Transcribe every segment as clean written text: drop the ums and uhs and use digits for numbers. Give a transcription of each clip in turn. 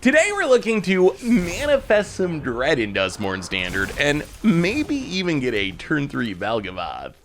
Today we're looking to manifest some dread in Duskmourn Standard, and maybe even get a turn 3 Valgavoth.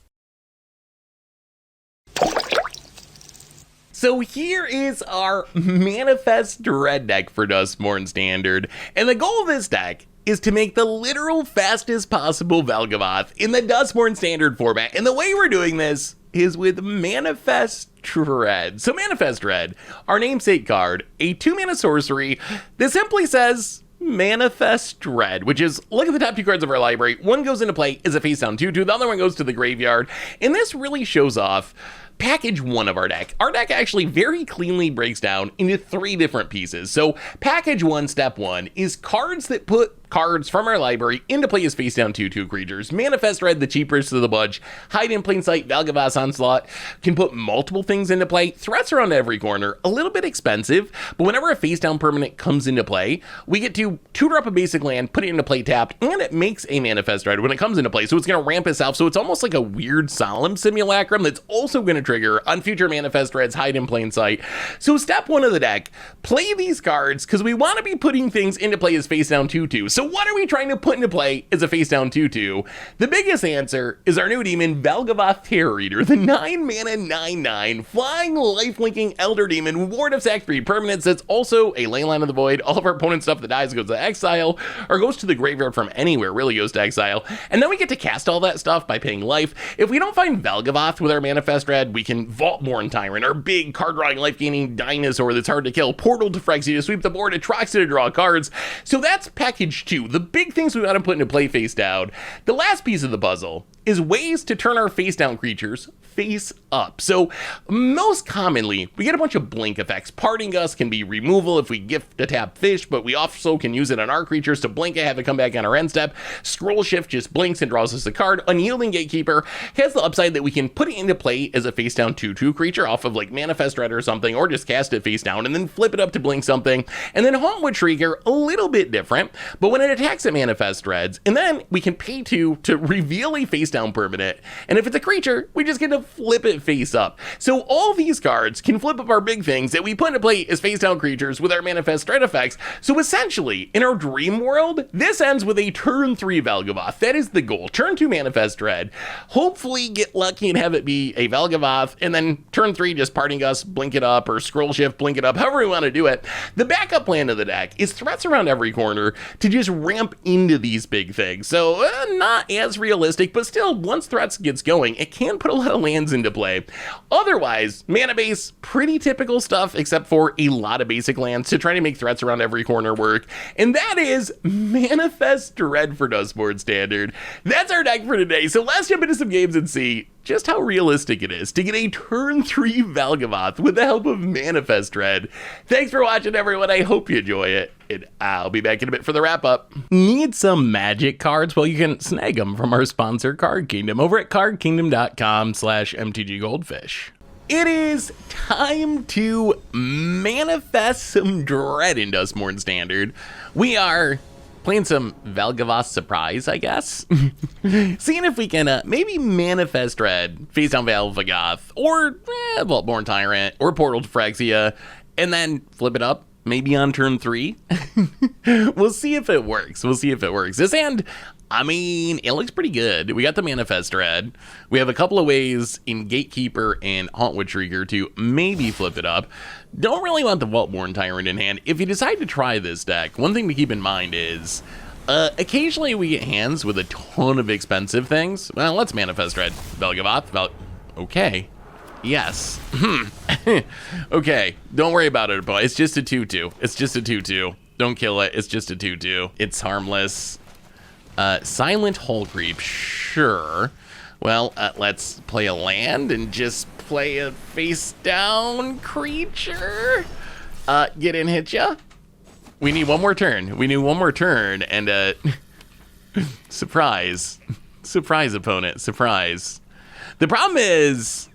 So here is our Manifest Dread deck for Duskmourn Standard, and the goal of this deck is to make the literal fastest possible Valgavoth in the Duskmourn Standard format, and the way we're doing this is with Manifest Dread. So Manifest Dread, our namesake card, a 2-mana sorcery that simply says Manifest Dread, which is, look at the top 2 cards of our library. One goes into play as a face down 2/2, the other one goes to the graveyard, and this really shows off package 1 of our deck. Our deck actually very cleanly breaks down into 3 different pieces. So package 1, step 1, is cards that put cards from our library into play as face down 2/2 creatures. Manifest Dread, the cheapest of the bunch. Hide in Plain Sight, Valgavoth Onslaught, can put multiple things into play. Threats around every corner, a little bit expensive, but whenever a face down permanent comes into play, we get to 2-drop a basic land, put it into play tapped, and it makes a Manifest Dread when it comes into play. So it's going to ramp us out. So it's almost like a weird Solemn Simulacrum that's also going to trigger on future Manifest Dreads, Hide in Plain Sight. So step 1 of the deck, play these cards because we want to be putting things into play as face down 2/2. So what are we trying to put into play as a face down 2/2? The biggest answer is our new demon, Valgavoth Terror Eater, the 9-mana 9/9 flying lifelinking Elder Demon, Ward of Sac-3 permanence that's also a Leyline of the Void. All of our opponent's stuff that dies goes to exile or goes to the graveyard from anywhere, really goes to exile. And then we get to cast all that stuff by paying life. If we don't find Valgavoth with our Manifest Dread, we can Vaultborn Tyrant, our big card drawing, life gaining dinosaur that's hard to kill, Portal to Phyrexia to sweep the board, Atraxa to draw cards. So that's package 2, the big things we want to put into play face down. The last piece of the puzzle is ways to turn our face down creatures face up. So most commonly, we get a bunch of blink effects. Parting Gust can be removal if we gift a tapped fish, but we also can use it on our creatures to blink it, have it come back on our end step. Scroll Shift just blinks and draws us a card. Unyielding Gatekeeper has the upside that we can put it into play as a face down 2/2 creature off of like Manifest Dread or something, or just cast it face down and then flip it up to blink something. And then Hauntwood Shrieker, a little bit different, but when it attacks at Manifest Dreads, and then we can pay 2 to reveal a face down permanent. And if it's a creature, we just get to flip it face up. So all these cards can flip up our big things that we put into play as face down creatures with our Manifest Dread effects. So essentially, in our dream world, this ends with a turn 3 Valgavoth. That is the goal. Turn 2 Manifest Dread. Hopefully get lucky and have it be a Valgavoth, and then turn 3 just Parting Gust, blink it up, or Scroll Shift, blink it up, however we want to do it. The backup plan of the deck is threats around every corner to just ramp into these big things. So not as realistic, but still, once threats gets going, it can put a lot of lands into play. Otherwise, mana base, pretty typical stuff, except for a lot of basic lands to try to make threats around every corner work. And that is Manifest Dread for Duskmourn Standard. That's our deck for today. So let's jump into some games and see just how realistic it is to get a turn 3 Valgavoth with the help of Manifest Dread. Thanks for watching, everyone. I hope you enjoy it, and I'll be back in a bit for the wrap up. Need some magic cards? Well, you can snag them from our sponsor, Card Kingdom, over at cardkingdom.com/mtggoldfish. It is time to manifest some dread in Duskmourn Standard. We are playing some Valgavoth Surprise, I guess. Seeing if we can maybe Manifest Dread, face down Valgavoth, or Vaultborn Tyrant, or Portal to Phyrexia, and then flip it up, maybe on turn 3. We'll see if it works. We'll see if it works. This hand, I mean, it looks pretty good. We got the Manifest Dread. We have a couple of ways in Gatekeeper and Hauntwood Shrieker to maybe flip it up. Don't really want the Vaultborn Tyrant in hand. If you decide to try this deck, one thing to keep in mind is occasionally we get hands with a ton of expensive things. Well, let's Manifest Dread. Valgavoth. Okay. Yes. Okay. Don't worry about it, but it's just a 2/2. It's just a 2/2. Don't kill it. It's just a 2/2. It's harmless. Silent Hull Creep, sure. Well, let's play a land and just play a face down creature. Get in, hit ya. We need one more turn. We need one more turn, and surprise. Surprise, opponent. Surprise. The problem is,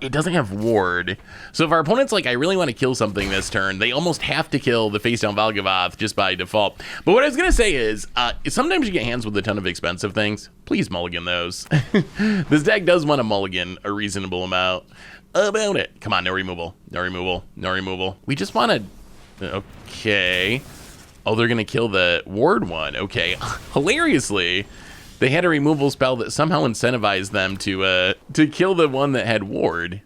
it doesn't have ward. So if our opponent's like, I really want to kill something this turn, they almost have to kill the face down Valgavoth just by default. But what I was going to say is, sometimes you get hands with a ton of expensive things. Please mulligan those. This deck does want to mulligan a reasonable amount about it. Come on, no removal. No removal. No removal. We just want to Okay. Oh, they're going to kill the ward one. Okay. Hilariously, they had a removal spell that somehow incentivized them to kill the one that had ward.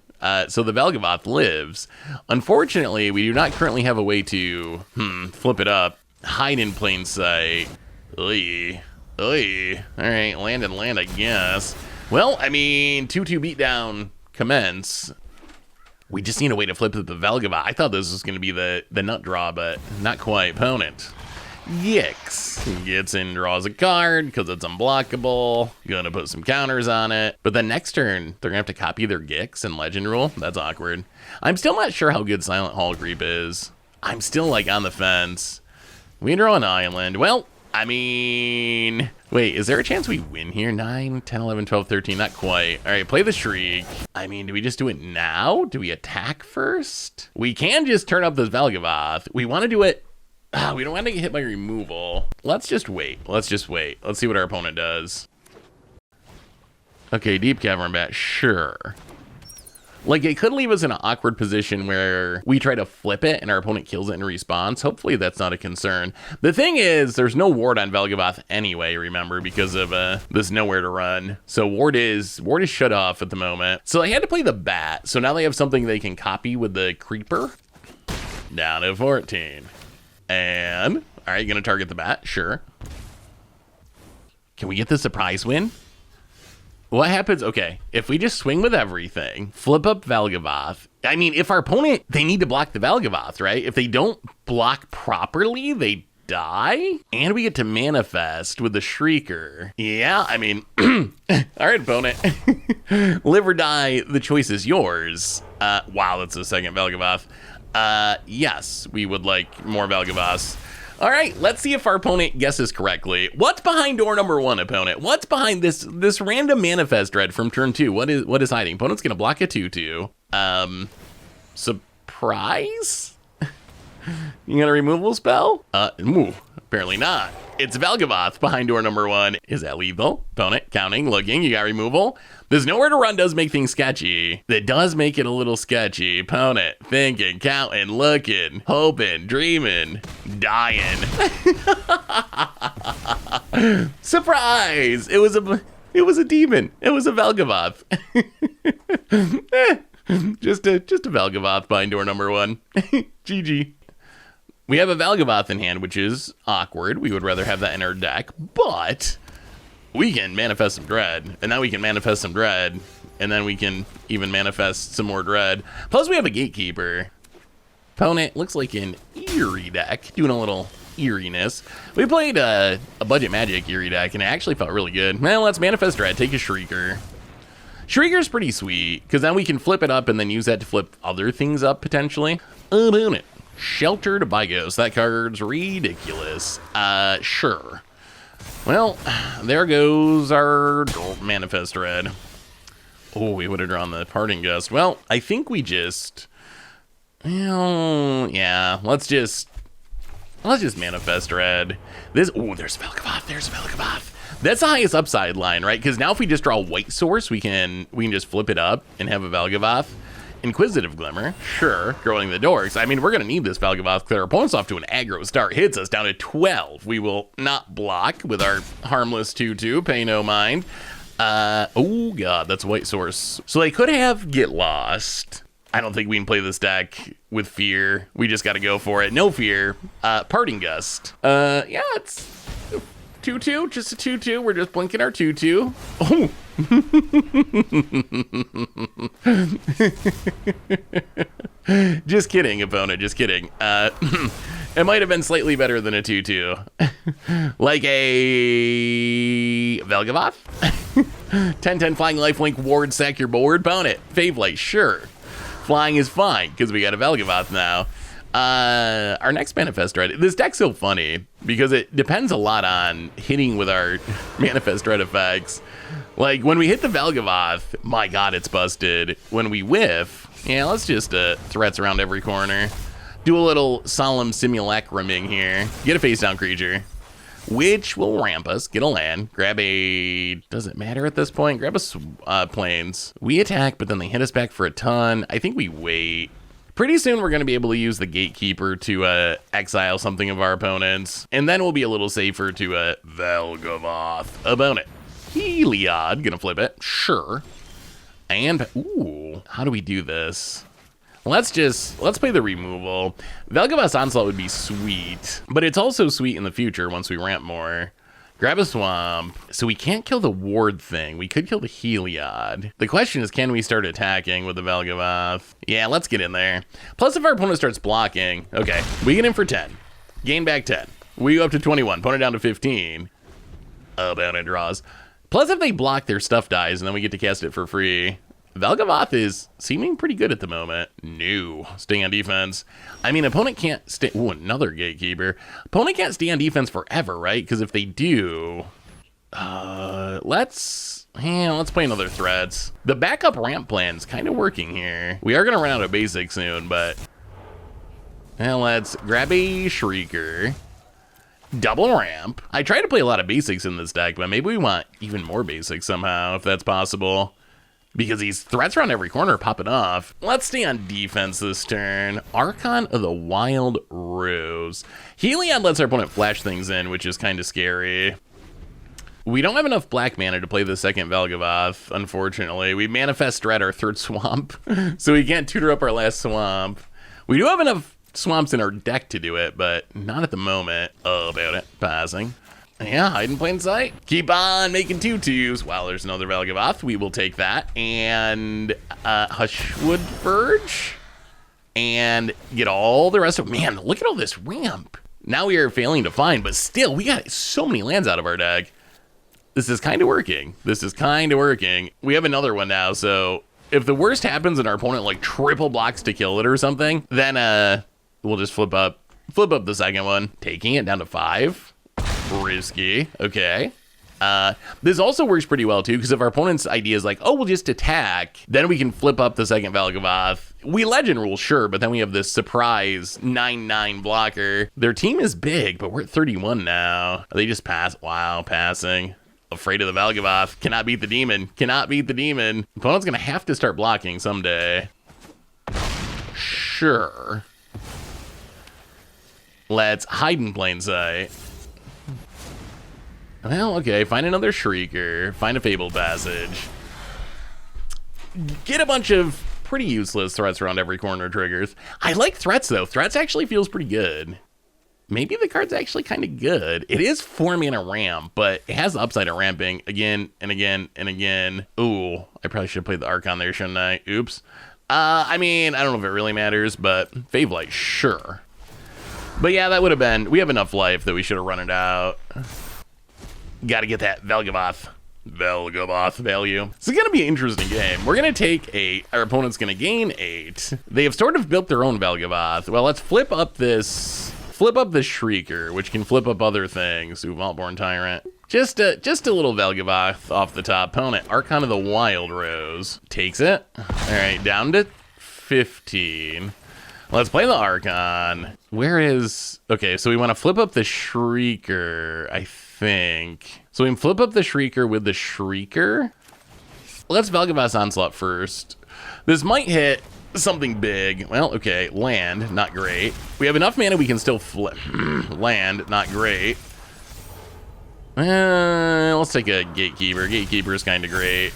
So the Valgavoth lives. Unfortunately, we do not currently have a way to flip it up. Hide in plain sight. Oy. Oy. All right, land and land, I guess. Well, I mean, 2-2 beatdown commence. We just need a way to flip the Valgavoth. I thought this was going to be the nut draw, but not quite. Opponent. Yikes. Gets in, draws a card because it's unblockable. Gonna put some counters on it. But then next turn, they're gonna have to copy their Gix and Legend Rule. That's awkward. I'm still not sure how good Silent Hall Creep is. I'm still like on the fence. We draw an island. Well, I mean, wait, is there a chance we win here? 9, 10, 11, 12, 13, not quite. All right, play the Shriek. I mean, do we just do it now? Do we attack first? We can just turn up this Valgavoth. We want to do it. We don't want to get hit by removal. Let's just wait. Let's just wait. Let's see what our opponent does. Okay, Deep Cavern Bat, sure. Like, it could leave us in an awkward position where we try to flip it and our opponent kills it in response. Hopefully that's not a concern. The thing is, there's no ward on Valgavoth anyway, remember, because of this nowhere to run. So ward is shut off at the moment. So they had to play the bat. So now they have something they can copy with the Creeper. Down to 14. And, all right, gonna target the bat, sure. Can we get the surprise win? What happens, okay, if we just swing with everything, flip up Valgavoth, I mean, if our opponent, they need to block the Valgavoth, right? If they don't block properly, they die, and we get to manifest with the Shrieker. Yeah, I mean, all right, opponent, live or die, the choice is yours. Wow, that's the second Valgavoth. Yes, we would like more Valgavoths. All right, let's see if our opponent guesses correctly. What's behind door number 1, opponent? What's behind this random manifest dread from turn 2? What is hiding? Opponent's gonna block a 2/2. Surprise? You got a removal spell? Apparently not. It's Valgavoth behind door number 1. Is that lethal? Opponent, counting, looking, you got removal. There's nowhere to run does make things sketchy. That does make it a little sketchy. Opponent, thinking, counting, looking, hoping, dreaming, dying. Surprise! It was a demon. It was a Valgavoth. Just a Valgavoth behind door number 1. GG. We have a Valgavoth in hand, which is awkward. We would rather have that in our deck, but we can manifest some dread, and then we can manifest some dread, and then we can even manifest some more dread. Plus, we have a Gatekeeper. Opponent looks like an Eerie deck, doing a little eeriness. We played a Budget Magic Eerie deck, and it actually felt really good. Well, let's manifest dread, take a Shrieker. Shrieker's pretty sweet, because then we can flip it up and then use that to flip other things up, potentially. Opponent. Sheltered Vigos. That card's ridiculous. Sure. Well, there goes our manifest red. Oh, we would have drawn the parting gust. Well, I think we just, yeah, let's just manifest red. There's Valgavoth. There's Valgavoth. That's the highest upside line, right? Because now if we just draw a white source, we can just flip it up and have a Valgavoth. Inquisitive Glimmer, sure, growing the dorks. I mean, we're going to need this Valgavoth because our opponent's off to an aggro start. Hits us down to 12. We will not block with our Harmless 2/2, pay no mind. Oh, God, that's a white source. So they could have Get Lost. I don't think we can play this deck with fear. We just got to go for it. No fear. Parting Gust. Yeah, it's 2/2, just a 2/2. We're just blinking our 2/2. Oh. Just kidding, opponent, just kidding. It might have been slightly better than a 2/2. Like a Valgavoth. 10/10 flying lifelink ward, sack your board, opponent. Favelight, sure. Flying is fine, because we got a Valgavoth now. Our next Manifest Dread. This deck's so funny, because it depends a lot on hitting with our Manifest Dread effects. Like, when we hit the Valgavoth, my God, it's busted. When we whiff, yeah, let's just threats around every corner. Do a little solemn simulacruming here. Get a face-down creature, which will ramp us. Get a land. Grab a... Does it matter at this point? Grab a plains. We attack, but then they hit us back for a ton. I think we wait. Pretty soon we're going to be able to use the Gatekeeper to exile something of our opponents, and then we'll be a little safer to Valgavoth opponent. Heliod, gonna flip it, sure. And, ooh, how do we do this? Let's play the removal. Valgavoth's Onslaught would be sweet, but it's also sweet in the future once we ramp more. Grab a swamp. So we can't kill the ward thing. We could kill the Heliod. The question is, can we start attacking with the Valgavoth? Yeah, let's get in there. Plus, if our opponent starts blocking, okay, we get in for 10. Gain back 10. We go up to 21. Opponent down to 15. Opponent draws. Plus, if they block, their stuff dies, and then we get to cast it for free. Valgavoth is seeming pretty good at the moment. No, staying on defense. I mean, opponent can't stay. Ooh, another Gatekeeper. Opponent can't stay on defense forever, right? Because if they do, let's play another threats. The backup ramp plan's kind of working here. We are gonna run out of basics soon, but let's grab a Shrieker. Double ramp. I try to play a lot of basics in this deck, but maybe we want even more basics somehow, if that's possible. Because these threats around every corner are popping off. Let's stay on defense this turn. Archon of the Wild Rose. Heliod lets our opponent flash things in, which is kind of scary. We don't have enough black mana to play the second Valgavoth, unfortunately. We manifest Dread our third swamp, so we can't tutor up our last swamp. We do have enough swamps in our deck to do it, but not at the moment. Oh, about it. Passing. Yeah, hide in plain sight. Keep on making 2/2s. Wow, there's another Valgavoth. We will take that. And Hushwood Verge. And get all the rest of... Man, look at all this ramp. Now we are failing to find, but still, we got so many lands out of our deck. This is kind of working. This is kind of working. We have another one now, so if the worst happens and our opponent like triple blocks to kill it or something, then we'll just flip up the second one. Taking it down to 5. Risky. Okay. This also works pretty well too, because if our opponent's idea is like, oh, we'll just attack, then we can flip up the second Valgavoth. We legend rule, sure, but then we have this surprise 9/9 blocker. Their team is big, but we're at 31 now. They just pass. Wow, passing. Afraid of the Valgavoth. Cannot beat the demon. Cannot beat the demon. Opponent's gonna have to start blocking someday. Sure. Let's hide in plain sight. Well, okay, find another Shrieker, find a Fabled Passage. Get a bunch of pretty useless threats around every corner triggers. I like threats, though. Threats actually feels pretty good. Maybe the card's actually kind of good. It is 4 mana ramp, but it has the upside of ramping again and again and again. Ooh, I probably should have played the Archon there, shouldn't I? Oops. I mean, I don't know if it really matters, but Favelight, sure. But yeah, that would have been... We have enough life that we should have run it out. Got to get that Valgavoth value. It's going to be an interesting game. We're going to take 8. Our opponent's going to gain 8. They have sort of built their own Valgavoth. Well, let's flip up the Shrieker, which can flip up other things. Ooh, Vaultborn Tyrant. Just a little Valgavoth off the top. Opponent, Archon of the Wild Rose. Takes it. All right, down to 15. Let's play the Archon. Where is... Okay, so we want to flip up the Shrieker, I think. So we can flip up the Shrieker with the Shrieker. Let's Valgavoth's Onslaught first. This might hit something big. Well, okay, land, not great. We have enough mana we can still flip. Land, not great. Let's take a Gatekeeper. Gatekeeper is kind of great.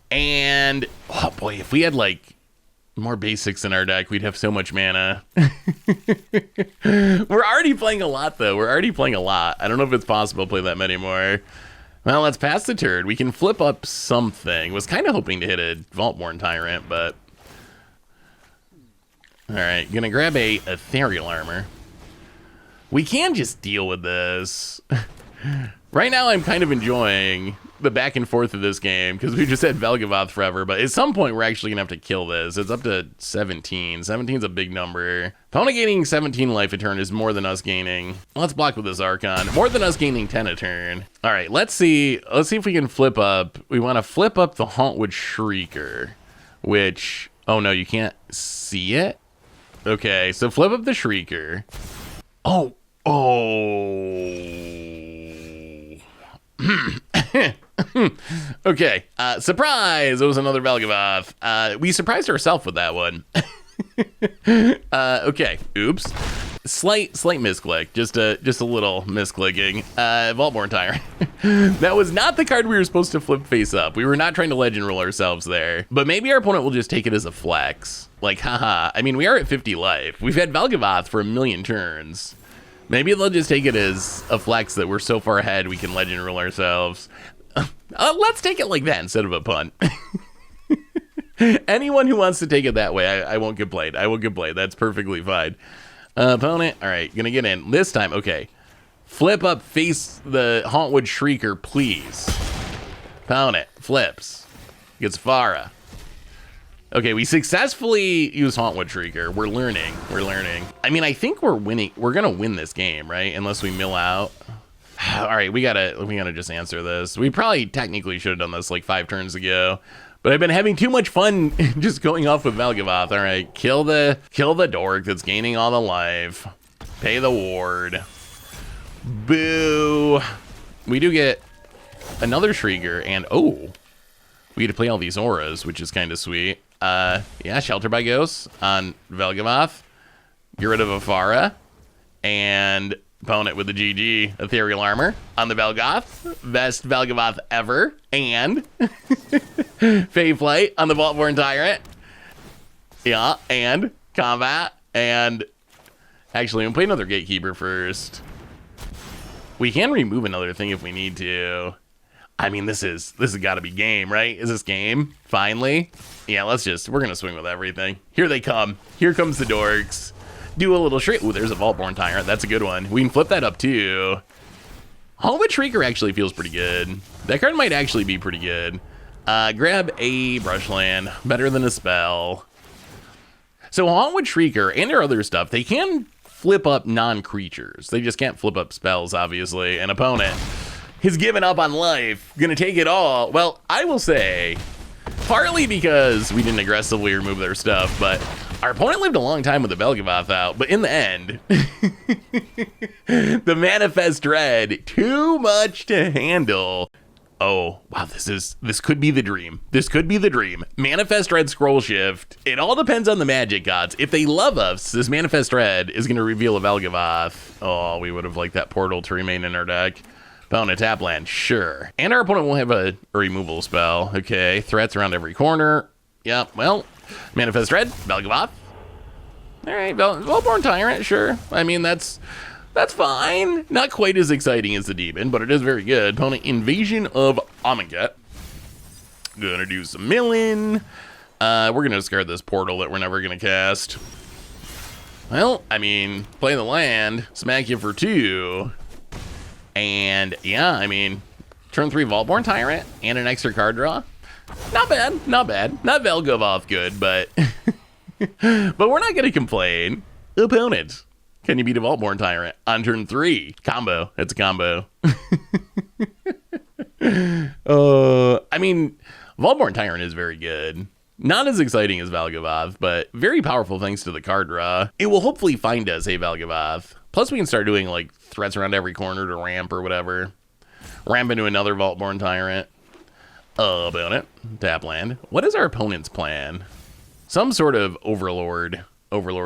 And, oh boy, if we had like more basics in our deck, we'd have so much mana. We're already playing a lot, though. We're already playing a lot. I don't know if it's possible to play that many more. Well, let's pass the turn. We can flip up something. Was kind of hoping to hit a Vaultborn Tyrant, but... Alright, gonna grab a Ethereal Armor. We can just deal with this. Right now, I'm kind of enjoying the back and forth of this game, because we just had Valgavoth forever, but at some point, we're actually gonna have to kill this. It's up to 17. 17 is a big number. Opponent gaining 17 life a turn is more than us gaining. Let's block with this Archon. More than us gaining 10 a turn. All right, let's see if we can flip up. We want to flip up the Hauntwood Shrieker, which, oh no, you can't see it? Okay, so flip up the Shrieker. Oh. Okay, surprise! It was another Valgavoth. We surprised ourselves with that one. Okay, oops. Slight misclick, just a little misclicking. Vaultborn Tyrant. That was not the card we were supposed to flip face up. We were not trying to legend rule ourselves there. But maybe our opponent will just take it as a flex. Like, haha. I mean, we are at 50 life. We've had Valgavoth for 1,000,000 turns. Maybe they'll just take it as a flex that we're so far ahead we can legend rule ourselves. Let's take it like that instead of a punt. Anyone who wants to take it that way, I won't complain. I won't complain. That's perfectly fine. Opponent, all right, gonna get in. This time, okay. Flip up, face the Hauntwood Shrieker, please. Opponent, flips. Gets Farah. Okay, we successfully use Hauntwood Shrieker. We're learning. I mean, I think we're winning. We're gonna win this game, right? Unless we mill out. All right, we gotta just answer this. We probably technically should have done this like 5 turns ago. But I've been having too much fun just going off with Valgavoth. All right, kill the dork that's gaining all the life. Pay the ward. Boo. We do get another Shrieker, and oh, we get to play all these auras, which is kind of sweet. Yeah, Shelter by Ghosts on Valgavoth. Get rid of Afara, and opponent with the GG Ethereal Armor on the Valgoth. Best Valgavoth ever. And Fey Flight on the Vaultborn Tyrant. Yeah, and Combat. And actually, we'll play another Gatekeeper first. We can remove another thing if we need to. I mean, this has got to be game, right? Is this game? Finally? Yeah, we're going to swing with everything. Here they come. Here comes the dorks. Do a little shrink. Ooh, there's a Vaultborn Tyrant. That's a good one. We can flip that up too. Hallwood Shrieker actually feels pretty good. That card might actually be pretty good. Grab a Brushland. Better than a spell. So Hallwood Shrieker and their other stuff, they can flip up non-creatures. They just can't flip up spells, obviously. An opponent has given up on life. Gonna take it all. Well, I will say, partly because we didn't aggressively remove their stuff, but our opponent lived a long time with the Valgavoth out, but in the end, the Manifest Dread, too much to handle. Oh, wow, this could be the dream. This could be the dream. Manifest Dread Scroll Shift. It all depends on the magic gods. If they love us, this Manifest Dread is going to reveal a Valgavoth. Oh, we would have liked that portal to remain in our deck. Opponent tap land, sure. And our opponent will have a removal spell. Okay, threats around every corner. Yeah, well, Manifest Dread, Valgavoth. All right, Vaultborn Tyrant, sure. I mean, that's fine. Not quite as exciting as the Demon, but it is very good. Opponent Invasion of Amonkhet. Gonna do some milling. We're gonna discard this portal that we're never gonna cast. Well, I mean, play the land, smack you for 2. And yeah, I mean, turn 3 Vaultborn Tyrant and an extra card draw. Not bad, not bad. Not Valgavoth good, but but we're not gonna complain. Opponent, can you beat a Vaultborn Tyrant on turn 3? Combo. It's a combo. I mean, Vaultborn Tyrant is very good. Not as exciting as Valgavoth, but very powerful thanks to the card draw. It will hopefully find us a Valgavoth. Plus, we can start doing like threats around every corner to ramp or whatever. Ramp into another Vaultborn Tyrant. Opponent, tap land. What is our opponent's plan? Some sort of Overlord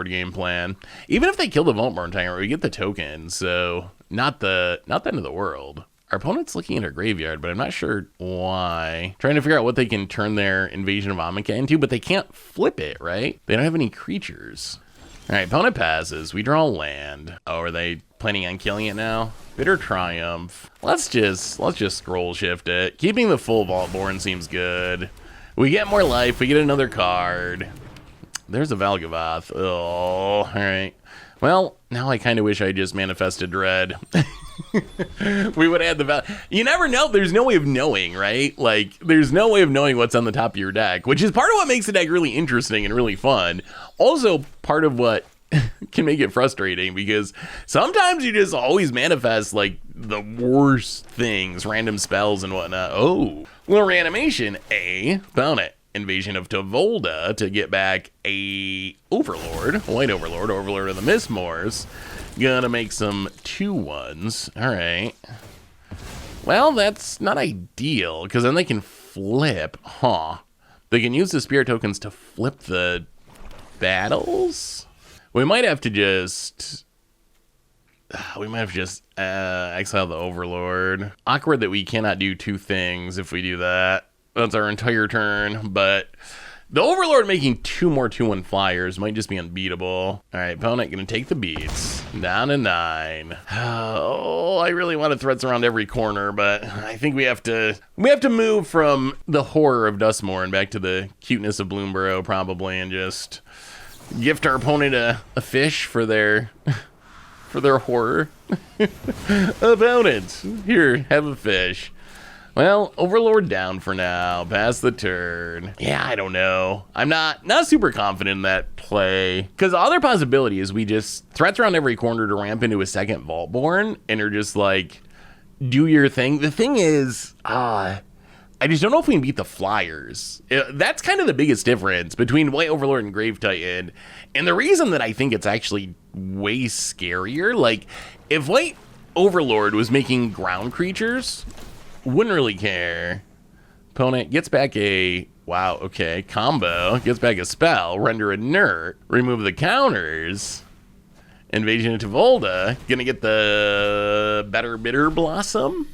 game plan. Even if they kill the Vaultborn Tyrant, we get the token, so not the end of the world. Our opponent's looking at our graveyard, but I'm not sure why. Trying to figure out what they can turn their Invasion of Amonkhet into, but they can't flip it, right? They don't have any creatures. All right, opponent passes. We draw land. Oh, are they planning on killing it now? Bitter Triumph. Let's just scroll shift it. Keeping the full Vaultborn seems good. We get more life. We get another card. There's a Valgavoth. Oh, all right. Well, now I kind of wish I just manifested Dread. We would add the You never know. There's no way of knowing, right? Like, there's no way of knowing what's on the top of your deck, which is part of what makes the deck really interesting and really fun. Also, part of what can make it frustrating, because sometimes you just always manifest, like, the worst things, random spells and whatnot. Oh, little reanimation. Found it. Invasion of Tavolda to get back a Overlord, White Overlord, Overlord of the Mistmoors. Gonna make some 2/1s. All right. Well, that's not ideal, because then they can flip. Huh. They can use the spirit tokens to flip the battles. We might have to just exile the Overlord. Awkward that we cannot do two things if we do that. That's our entire turn, but the Overlord making two more 2/1 flyers might just be unbeatable. All right, opponent gonna take the beats. Down to 9. Oh, I really want to threats around every corner, but I think we have to move from the horror of Duskmourn back to the cuteness of Bloomborough probably, and just gift our opponent a fish for their horror. Opponent, here, have a fish. Well, Overlord down for now. Pass the turn. Yeah, I don't know. I'm not super confident in that play. Because the other possibility is we just threats around every corner to ramp into a second Vaultborn and are just like, do your thing. The thing is, I just don't know if we can beat the flyers. That's kind of the biggest difference between White Overlord and Grave Titan. And the reason that I think it's actually way scarier, like, if White Overlord was making ground creatures, wouldn't really care. Opponent gets back a, wow, okay, combo. Gets back a spell, render inert, remove the counters. Invasion into Volda, gonna get the Better Bitter Blossom.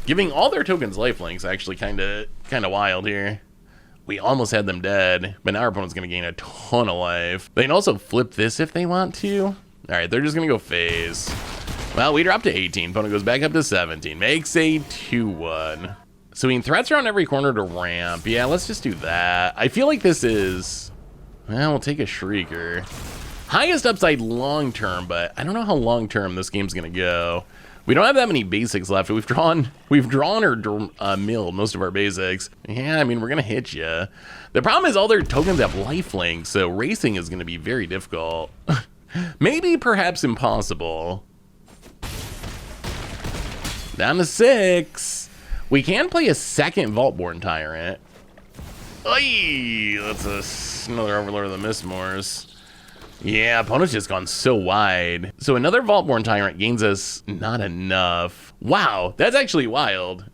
Giving all their tokens lifelinks, actually kind of wild here. We almost had them dead, but now our opponent's gonna gain a ton of life. They can also flip this if they want to. All right, they're just gonna go phase. Well, we dropped to 18. Opponent goes back up to 17. Makes a 2/1. So we can threats around every corner to ramp. Yeah, let's just do that. I feel like this is, well, we'll take a Shrieker. Highest upside long term, but I don't know how long term this game's gonna go. We don't have that many basics left. We've drawn or milled most of our basics. Yeah, I mean, we're gonna hit you. The problem is all their tokens have lifelink, so racing is gonna be very difficult. Maybe, perhaps impossible. Down to 6. We can play a second Vaultborn Tyrant. Oy, that's another Overlord of the Mistmoors. Yeah, opponent's just gone so wide. So another Vaultborn Tyrant gains us not enough. Wow, that's actually wild.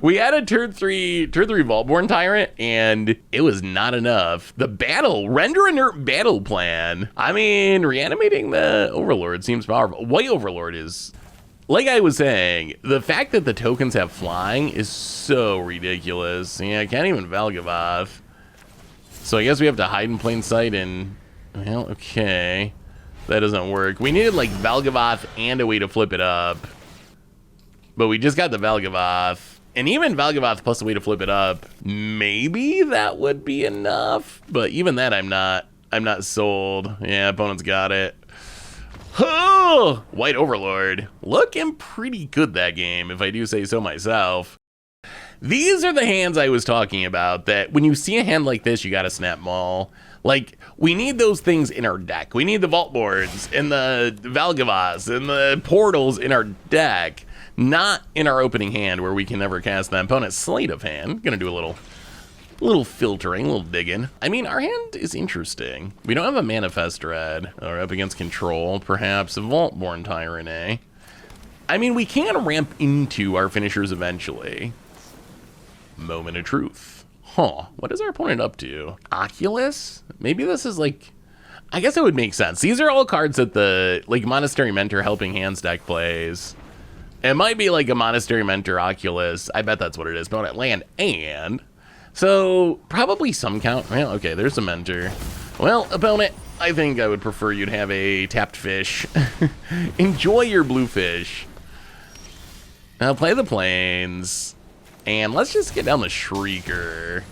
We had a turn 3 Vaultborn Tyrant, and it was not enough. The render inert battle plan. I mean, reanimating the Overlord seems powerful. White Overlord is, like I was saying, the fact that the tokens have flying is so ridiculous. Yeah, I can't even Valgavoth. So I guess we have to hide in plain sight and, well, okay. That doesn't work. We needed like Valgavoth and a way to flip it up. But we just got the Valgavoth. And even Valgavoth plus a way to flip it up, maybe that would be enough. But even that I'm not sold. Yeah, opponent's got it. Oh, White Overlord. Looking pretty good that game, if I do say so myself. These are the hands I was talking about, that when you see a hand like this, you gotta snap them all. Like, we need those things in our deck. We need the Vault Boards and the Valgavoths and the Portals in our deck, not in our opening hand where we can never cast the opponent's slate of hand. Gonna do a little filtering, a little digging. I mean, our hand is interesting. We don't have a Manifest Dread. Or up against Control, perhaps a Vaultborn Tyrant, eh? I mean, we can ramp into our finishers eventually. Moment of Truth. Huh, what is our opponent up to? Oculus? Maybe this is like, I guess it would make sense. These are all cards that the, like, Monastery Mentor Helping Hands deck plays. It might be like a Monastery Mentor Oculus. I bet that's what it is. Opponent land and... So, probably some count. Well, okay, there's a Mentor. Well, opponent, I think I would prefer you'd have a tapped fish. Enjoy your blue fish. Now play the plains. And let's just get down the Shrieker.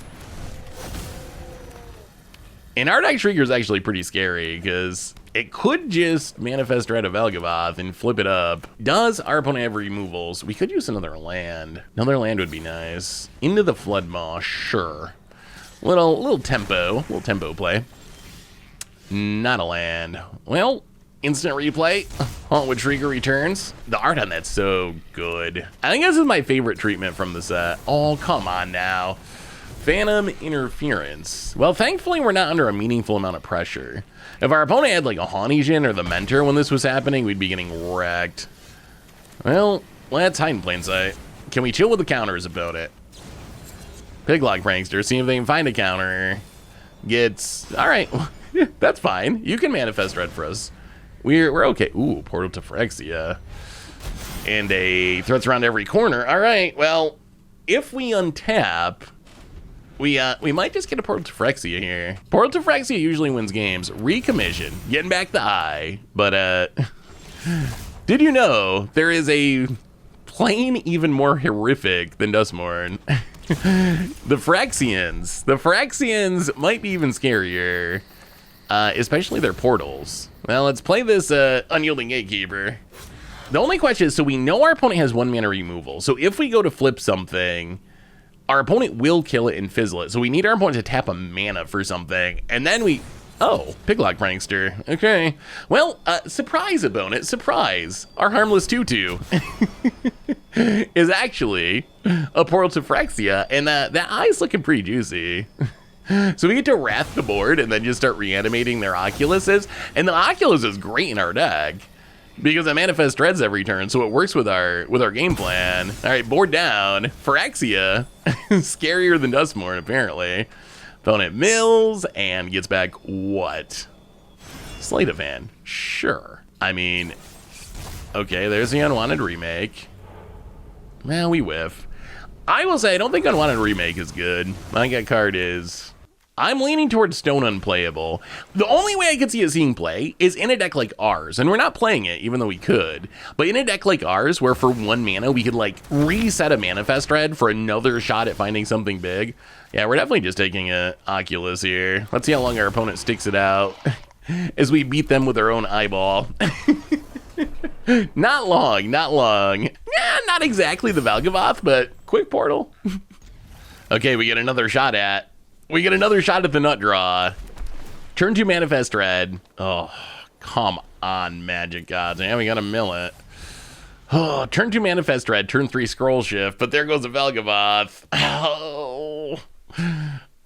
And our deck Shrieker is actually pretty scary, because it could just Manifest Dread of Valgavoth and flip it up. Does our opponent have removals? We could use another land. Another land would be nice. Into the Flood Maw, sure. Little tempo play. Not a land. Well, instant replay. Hauntwood Shrieker returns. The art on that's so good. I think this is my favorite treatment from the set. Oh, come on now. Phantom Interference. Well, thankfully we're not under a meaningful amount of pressure. If our opponent had like a Hauntian or the Mentor when this was happening, we'd be getting wrecked. Well, let's hide in plain sight. Can we chill with the counters about it? Piglock Prankster, see if they can find a counter. Gets, all right. That's fine. You can manifest red for us. We're okay. Ooh, Portal to Phyrexia. And a threats around every corner. All right, well, if we untap, we might just get a Portal to Phyrexia here. Portal to Phyrexia usually wins games. Recommission, getting back the eye. But did you know there is a plane even more horrific than Duskmourn? The Phyrexians. The Phyrexians might be even scarier, especially their portals. Well, let's play this Unyielding Gatekeeper. The only question is, so we know our opponent has 1 mana removal. So if we go to flip something, our opponent will kill it and fizzle it. So we need our opponent to tap a mana for something. And then we... Oh, Piglock Prankster. Okay. Well, surprise, opponent. Surprise. Our Harmless 2/2 is actually a Portal to Phyrexia. And that eye's looking pretty juicy. So we get to Wrath the board and then just start reanimating their Oculuses. And the Oculus is great in our deck because it manifests dreads every turn, so it works with our game plan. All right, board down. Phyrexia, scarier than Duskmourn, apparently. Opponent mills and gets back what? Sleight of Hand. Sure. I mean, okay, there's the Unwanted Remake. Well, we whiff. I will say, I don't think Unwanted Remake is good. My gut card is... I'm leaning towards Stone Unplayable. The only way I could see it seeing play is in a deck like ours, and we're not playing it, even though we could, but in a deck like ours, where for 1 mana, we could, like, reset a Manifest Red for another shot at finding something big. Yeah, we're definitely just taking a Oculus here. Let's see how long our opponent sticks it out as we beat them with our own eyeball. Not long, not long. Yeah, not exactly the Valgavoth, but quick portal. Okay, we get another shot at the nut draw. Turn 2 Manifest Red. Oh, come on, Magic Gods. Yeah, we gotta mill it. Oh, turn 2 Manifest Red, turn 3 Scroll Shift, but there goes the Valgavoth. Oh,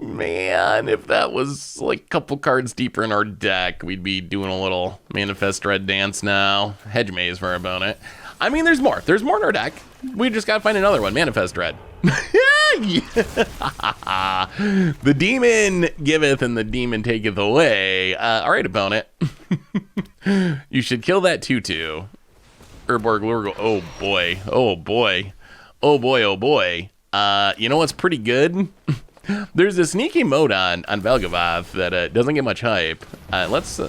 man, if that was like a couple cards deeper in our deck, we'd be doing a little Manifest Red dance now. Hedge Maze for our opponent. I mean, there's more. There's more in our deck. We just gotta find another one. Manifest Red. The demon giveth and the demon taketh away. All right, opponent. You should kill that 2/2. Urborg Lurgle. Oh boy. Oh boy. Oh boy. Oh boy. You know what's pretty good? There's a sneaky mode on Valgavoth that doesn't get much hype. Let's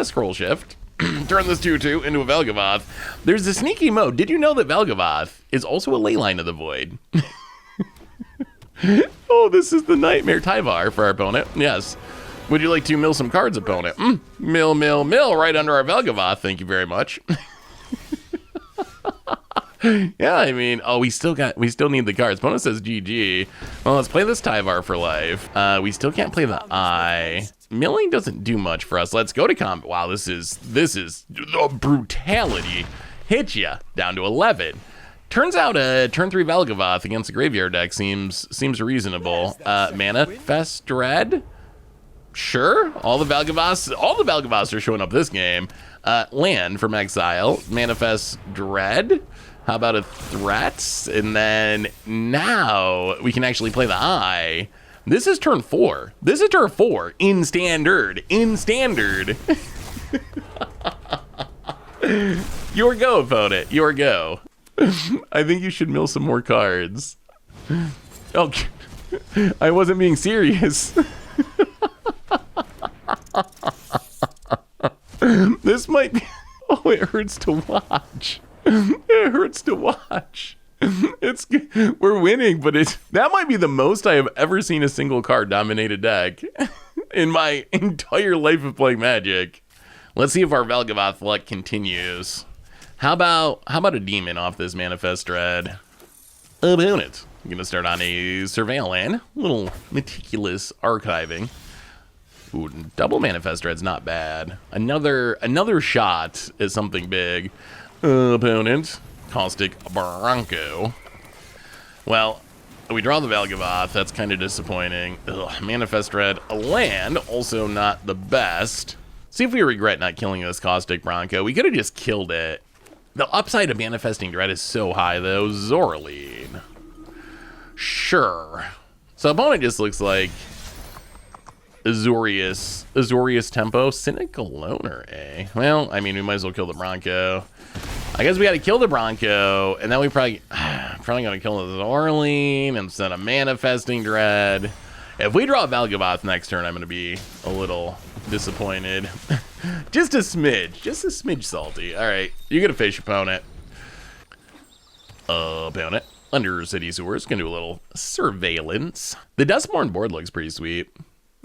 scroll shift. Turn this 2/2 into a Valgavoth. There's a sneaky mode. Did you know that Valgavoth is also a Leyline of the Void? Oh, this is the Nightmare Tyvar for our opponent. Yes. Would you like to mill some cards, opponent? Mill, mill, mill right under our Valgavoth. Thank you very much. Yeah, I mean, oh, we still need the cards. Opponent says GG. Well, let's play this Tyvar for life. We still can't play the Eye. Milling doesn't do much for us. Let's go to combat. Wow, this is the brutality. Hit ya down to 11. Turns out turn 3 Valgavoth against the graveyard deck seems reasonable. Manifest Dread? Sure. All the Valgavoths are showing up this game. Land from exile. Manifest Dread. How about a threat? And then now we can actually play the Eye. This is turn 4. This is turn 4 in standard. In standard. Your go, opponent. Your go. I think you should mill some more cards. Oh, I wasn't being serious. This might be... Oh, it hurts to watch. It hurts to watch. We're winning, but that might be the most I have ever seen a single card dominated deck in my entire life of playing Magic. Let's see if our Valgavoth luck continues. How about a demon off this Manifest Dread? Opponent. I'm gonna start on a Surveil land. Little meticulous archiving. Ooh, double Manifest Dread's not bad. Another shot is something big. Opponent. Caustic Bronco. Well, we draw the Valgavoth. That's kind of disappointing. Ugh, Manifest Dread, a land, also not the best. See if we regret not killing this Caustic Bronco. We could have just killed it. The upside of Manifesting Dread is so high, though. Zoraline. Sure. So opponent just looks like Azorius Tempo, Cynical Loner, eh? Well, I mean, we might as well kill the Bronco. I guess we got to kill the Bronco, and then we probably gonna kill the Zorleen instead of Manifesting Dread. If we draw Valgavoth next turn, I'm gonna be a little disappointed. Just a smidge salty. All right, you get a fish, opponent. Opponent. Under City Sewers, gonna do a little surveillance. The Duskmourn board looks pretty sweet.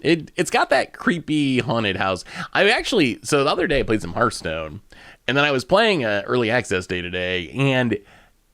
It's got that creepy haunted house. So the other day I played some Hearthstone, and then I was playing early access day today, and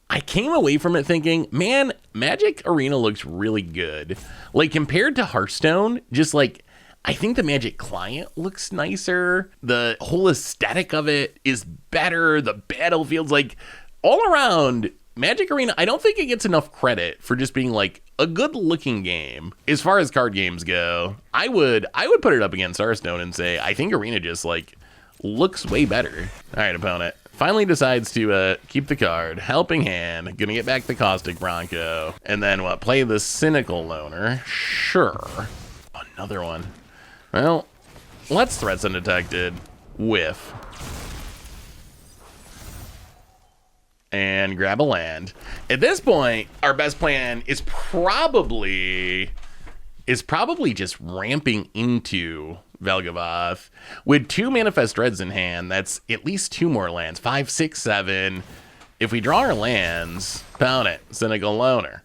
I came away from it thinking, man, Magic Arena looks really good. Like, compared to Hearthstone, just like, I think the Magic client looks nicer. The whole aesthetic of it is better. The battlefield's like, all around, Magic Arena, I don't think it gets enough credit for just being like a good looking game. As far as card games go, I would put it up against Hearthstone and say, I think Arena just like looks way better. All right, opponent. Finally decides to keep the card. Helping Hand. Gonna get back the Caustic Bronco. And then what? Play the Cynical Loner. Sure. Another one. Well, let's Threats Undetected. Whiff. And grab a land. At this point, our best plan is probably just ramping into Valgavoth with 2 Manifest Dreads in hand. That's at least 2 more lands. 5, 6, 7. If we draw our lands, pound it. Cynical Loner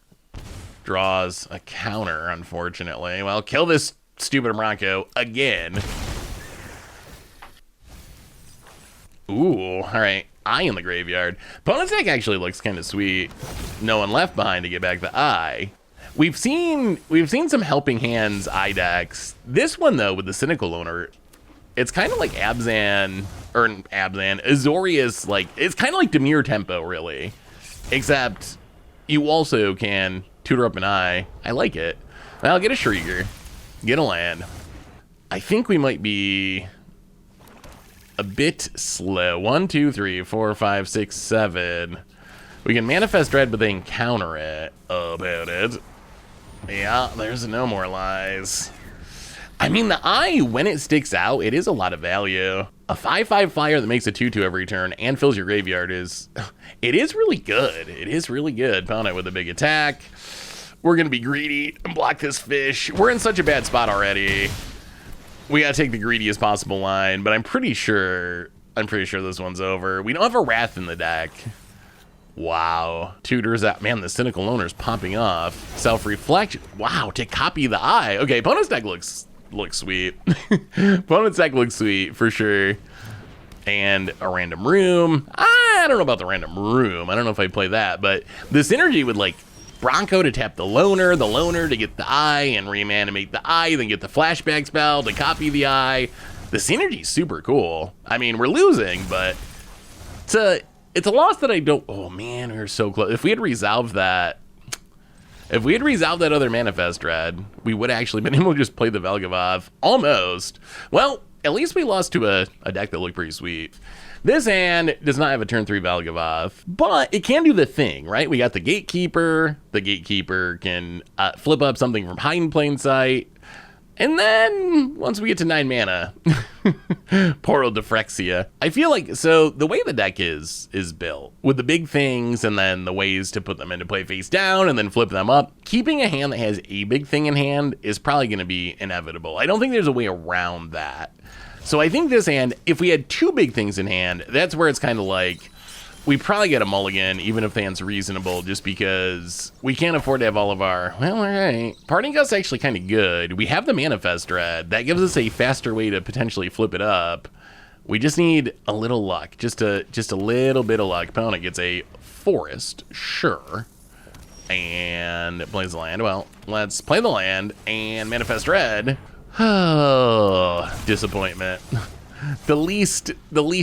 draws a counter, unfortunately. Well, kill this stupid Bronco again. Ooh, all right. Eye in the graveyard. Opponent's deck actually looks kind of sweet. No one left behind to get back the eye. We've seen some Helping Hands eye decks. This one though, with the Cynical Loner, it's kind of like Azorius, like it's kind of like Demure Tempo, really. Except you also can tutor up an eye. I like it. Well, get a Shrieger, get a land. I think we might be a bit slow. 1, 2, 3, 4, 5, 6, 7. We can Manifest Dread, but then counter it. About it. Yeah, there's no more lies. I mean, the eye, when it sticks out, it is a lot of value. A 5/5 flyer that makes a 2/2 every turn and fills your graveyard is really good. It is really good. Pound it with a big attack. We're gonna be greedy and block this fish. We're in such a bad spot already. We gotta take the greediest possible line, but I'm pretty sure this one's over. We don't have a Wrath in the deck. Wow. Tutors out. Man, the Cynical Loner's popping off. Self-Reflection. Wow, to copy the eye. Okay, opponent's deck looks sweet. Opponent's deck looks sweet, for sure. And a Random Room. I don't know about the Random Room. I don't know if I'd play that, but the synergy with, like, Bronco to tap the Loner to get the eye and reanimate the eye, then get the Flashback spell to copy the eye. The synergy's super cool. I mean, we're losing, but it's a loss that I don't. Oh man, we were so close. If we had resolved that other Manifest Dread, we would actually been able to just play the Valgavoth. Almost. Well, at least we lost to a deck that looked pretty sweet. This hand does not have a turn 3 Valgavoth, but it can do the thing, right? We got the Gatekeeper. The Gatekeeper can flip up something from Hide in Plain Sight. And then, once we get to 9 mana, Portal Defrexia. I feel like, so the way the deck is built, with the big things and then the ways to put them into play face down and then flip them up, keeping a hand that has a big thing in hand is probably going to be inevitable. I don't think there's a way around that. So I think this hand, if we had 2 big things in hand, that's where it's kind of like, we probably get a mulligan, even if the hand's reasonable, just because we can't afford to have all of our, well, all right. Parting Gust's actually kind of good. We have the Manifest Dread. That gives us a faster way to potentially flip it up. We just need a little luck, just a little bit of luck. Opponent gets a Forest, sure. And it plays the land. Well, let's play the land and Manifest Dread. Oh, disappointment. The least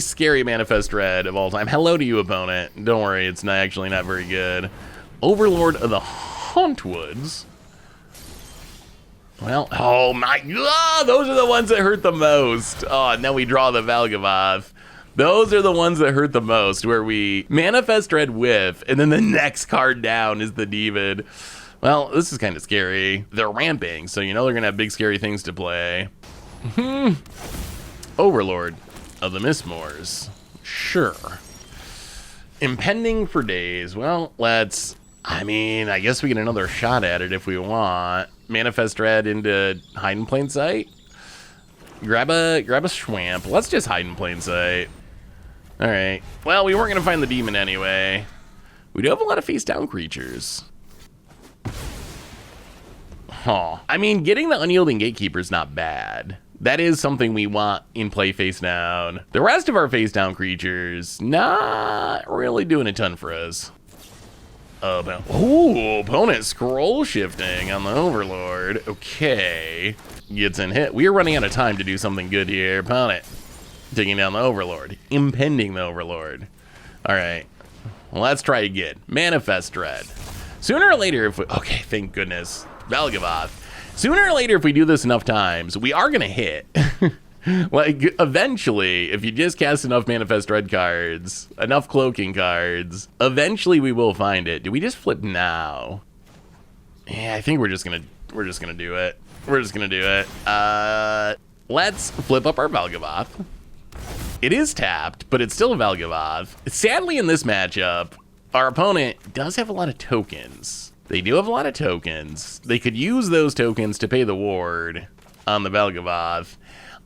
scary Manifest Dread of all time. Hello to you, opponent. Don't worry, it's actually not very good. Overlord of the Hauntwoods. Well, oh my god, those are the ones that hurt the most. Oh, now we draw the Valgavoth. Those are the ones that hurt the most, where we Manifest Dread Whiff, and then the next card down is the Demon. Well, this is kind of scary. They're ramping, so you know they're gonna have big scary things to play. Overlord of the Mistmoors. Sure. Impending for days. Well, I guess we get another shot at it if we want. Manifest Dread into hide in plain sight. Grab a Schwamp. Let's just hide in plain sight. All right. Well, we weren't gonna find the demon anyway. We do have a lot of face down creatures. Huh. I mean, getting the Unyielding Gatekeeper is not bad. That is something we want in play face down. The rest of our face down creatures, not really doing a ton for us. Opponent scroll shifting on the Overlord. Okay. Gets in hit. We are running out of time to do something good here. Opponent taking down the Overlord. Impending the Overlord. All right. Well, let's try again. Manifest Dread. Sooner or later, okay, thank goodness. Valgavoth. Sooner or later, if we do this enough times, we are gonna hit. Like, eventually, if you just cast enough Manifest Dread cards, enough Cloaking cards, eventually we will find it. Do we just flip now? Yeah, I think we're just gonna do it. We're just gonna do it. Let's flip up our Valgavoth. It is tapped, but it's still a Valgavoth. Sadly, in this matchup, our opponent does have a lot of tokens. They do have a lot of tokens. They could use those tokens to pay the ward on the Valgavoth.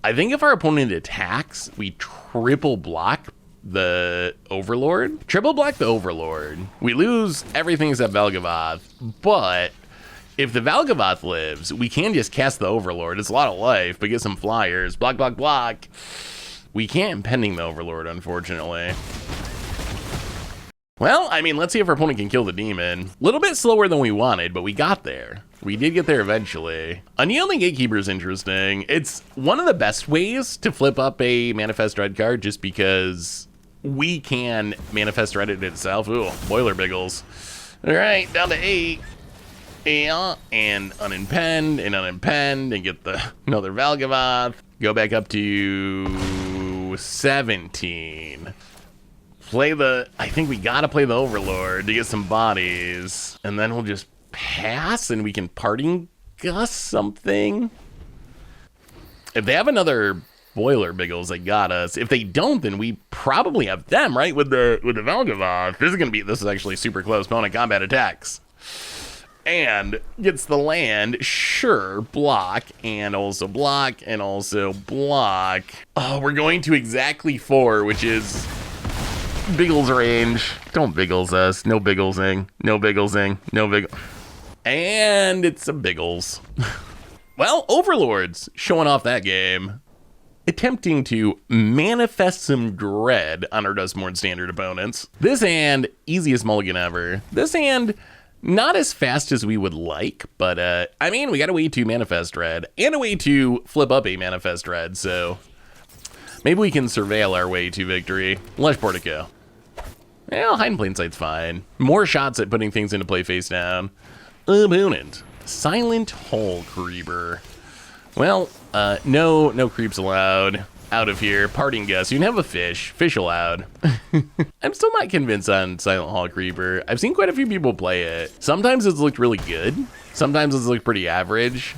I think if our opponent attacks, we triple block the Overlord. Triple block the Overlord. We lose everything except Valgavoth, but if the Valgavoth lives, we can just cast the Overlord. It's a lot of life, but get some flyers. Block, block, block. We can't Impending the Overlord, unfortunately. Well, I mean, let's see if our opponent can kill the demon. A little bit slower than we wanted, but we got there. We did get there eventually. Unyielding Gatekeeper is interesting. It's one of the best ways to flip up a Manifest Dread card just because we can Manifest Dread it itself. Ooh, Boiler Biggles. All right, down to 8. Yeah, and unimpend, and get another Valgavoth. Go back up to 17. I think we gotta play the Overlord to get some bodies, and then we'll just pass and we can Parting Gust something. If they have another Boiler Biggles, they got us. If they don't, then we probably have them, right? With the Valgavoth. This is actually super close. Opponent combat attacks. And gets the land, sure, block, and also block, and also block. Oh, we're going to exactly 4, which is Biggles range. Don't Biggles us. No Bigglesing. No Bigglesing. No Biggle. And it's a Biggles. Well, Overlords showing off that game. Attempting to manifest some dread on our Duskmourn Standard opponents. This hand, easiest mulligan ever. This hand, not as fast as we would like, but I mean, we got a way to Manifest Dread and a way to flip up a Manifest Dread, so maybe we can surveil our way to victory. Lush Portico. Well, hide in plain sight's fine. More shots at putting things into play face down. Opponent. Silent Hole Creeper. Well, no creeps allowed. Out of here. Parting Gust. You can have a fish. Fish allowed. I'm still not convinced on Silent Hall Creeper. I've seen quite a few people play it. Sometimes it's looked really good. Sometimes it's looked pretty average.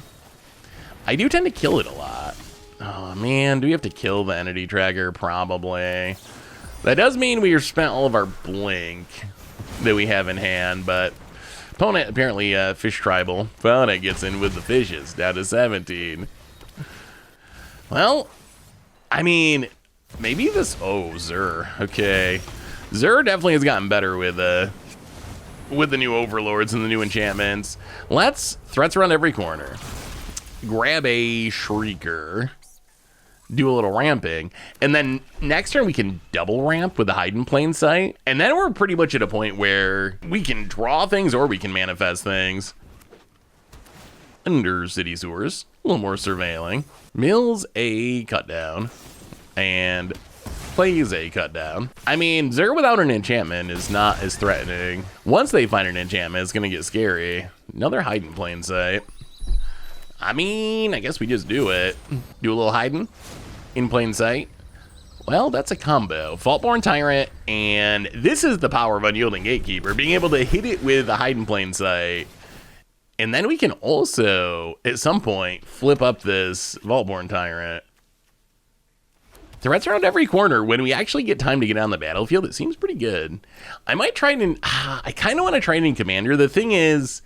I do tend to kill it a lot. Oh man, do we have to kill the entity tracker? Probably. That does mean we spent all of our blink that we have in hand, but opponent apparently fish tribal. Opponent gets in with the fishes, down to 17. Well, I mean, maybe this... Oh, Zur. Okay. Zur definitely has gotten better with the new Overlords and the new enchantments. Let's threats around every corner. Grab a Shrieker. Do a little ramping. And then next turn we can double ramp with the hide in plain sight. And then we're pretty much at a point where we can draw things or we can manifest things. Under City Sewers. A little more surveilling. Mills a cut down. And plays a cut down. I mean, Zur without an enchantment is not as threatening. Once they find an enchantment, it's gonna get scary. Another hide in plain sight. I mean, I guess we just do it. Do a little hiding in plain sight. Well, that's a combo. Faultborn Tyrant, and this is the power of Unyielding Gatekeeper, being able to hit it with a hide in plain sight And then we can also, at some point, flip up this Vaultborn Tyrant. Threats around every corner. When we actually get time to get on the battlefield, it seems pretty good. I might try it in... I kind of want to try it in Commander. The thing is,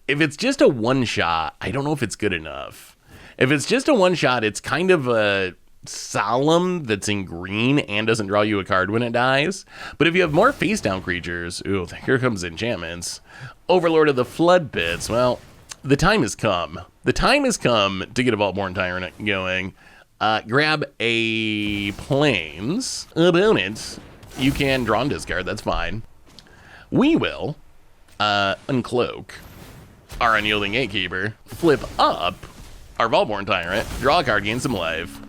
if it's just a one-shot, I don't know if it's good enough. If it's just a one-shot, it's kind of a solemn that's in green and doesn't draw you a card when it dies. But if you have more face-down creatures... Ooh, here comes enchantments. Overlord of the Flood Pits. Well, the time has come. The time has come to get a Vaultborn Tyrant going. Grab a Plains opponent. You can draw and discard, that's fine. We will uncloak our Unyielding Gatekeeper, flip up our Vaultborn Tyrant, draw a card, gain some life.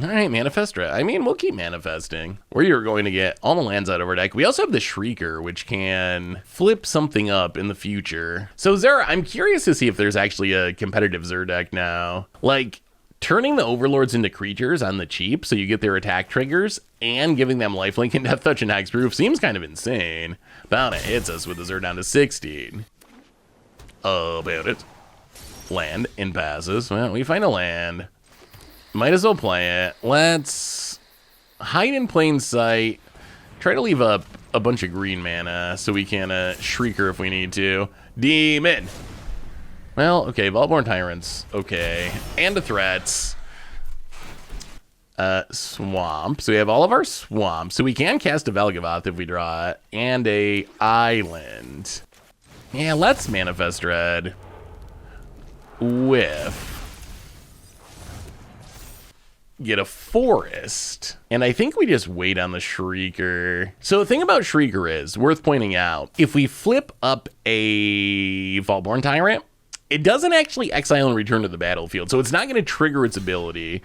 Alright, Manifestra. I mean, we'll keep manifesting. We're going to get all the lands out of our deck. We also have the Shrieker, which can flip something up in the future. So, Zera, I'm curious to see if there's actually a competitive Zer deck now. Like, turning the Overlords into creatures on the cheap so you get their attack triggers and giving them lifelink and death touch and hexproof seems kind of insane. Bound it hits us with the Zer down to 16. About it. Land and passes. Well, we find a land. Might as well play it. Let's hide in plain sight. Try to leave up a bunch of green mana so we can Shrieker if we need to. Demon! Well, okay, Vaultborn Tyrants. Okay. And the threats. Swamp. So we have all of our swamps. So we can cast a Valgavoth if we draw it. And a island. Yeah, let's Manifest Red. With... get a forest, and I think we just wait on the Shrieker. So the thing about Shrieker is, worth pointing out, if we flip up a Vaultborn Tyrant, it doesn't actually exile and return to the battlefield, so it's not going to trigger its ability.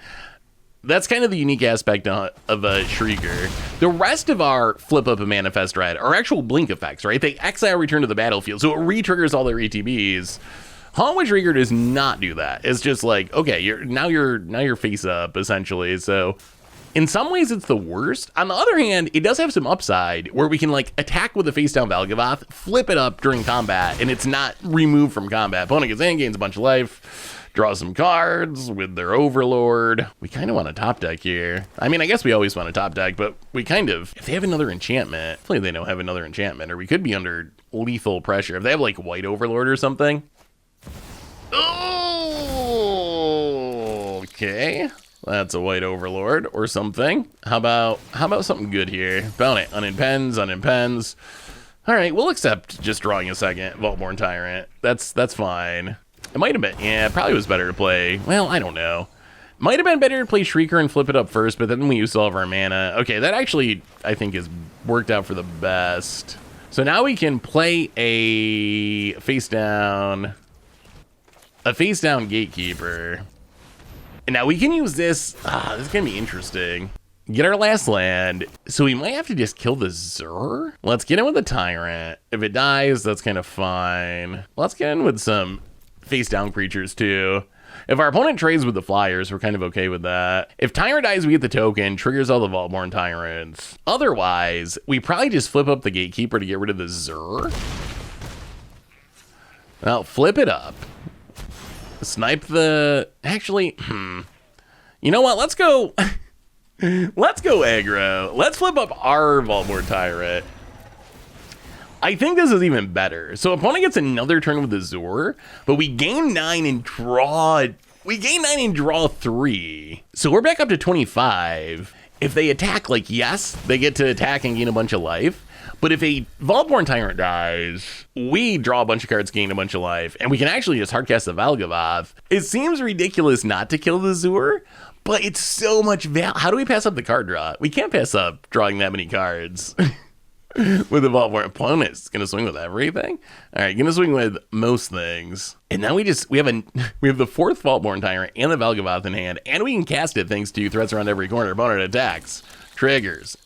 That's kind of the unique aspect of a Shrieker. The rest of our flip up and Manifest Red are actual blink effects, right? They exile return to the battlefield, so it re-triggers all their ETBs. Harmless Shrieker does not do that. It's just like, okay, you're face up, essentially. So in some ways it's the worst. On the other hand, it does have some upside where we can like attack with a face down Valgavoth, flip it up during combat, and it's not removed from combat. Opponent gets in, gains a bunch of life, draws some cards with their Overlord. We kind of want a top deck here. I mean, I guess we always want a top deck, but we kind of, if they have another enchantment, hopefully they don't have another enchantment, or we could be under lethal pressure. If they have like White Overlord or something. Oh, okay. That's a White Overlord or something. How about something good here? Bound it. Unimpends. All right, we'll accept just drawing a second Vaultborn Tyrant. That's fine. It might have been, yeah, probably was better to play. Well, I don't know. Might have been better to play Shrieker and flip it up first, but then we used all of our mana. Okay, that actually, I think, has worked out for the best. So now we can play a face down Gatekeeper. And now we can use this. This is going to be interesting. Get our last land. So we might have to just kill the Zer. Let's get in with a Tyrant. If it dies, that's kind of fine. Let's get in with some face down creatures too. If our opponent trades with the Flyers, we're kind of okay with that. If Tyrant dies, we get the token, triggers all the Vaultborn Tyrants. Otherwise, we probably just flip up the Gatekeeper to get rid of the Zer. Well, flip it up. Snipe the... Actually, you know what? Let's go... Let's go aggro. Let's flip up our Vaultborn Tyrant. I think this is even better. So opponent gets another turn with the Azure, but we gain 9 and draw... We gain 9 and draw 3. So we're back up to 25. If they attack, like, yes, they get to attack and gain a bunch of life. But if a Vaultborn Tyrant dies, we draw a bunch of cards, gain a bunch of life, and we can actually just hardcast the Valgavoth. It seems ridiculous not to kill the Azure, but it's so much How do we pass up the card draw? We can't pass up drawing that many cards. With the Vaultborn opponent, it's gonna swing with everything. All right, gonna swing with most things. And now we have the 4th Vaultborn Tyrant and the Valgavoth in hand, and we can cast it thanks to threats around every corner. Opponent attacks. Triggers.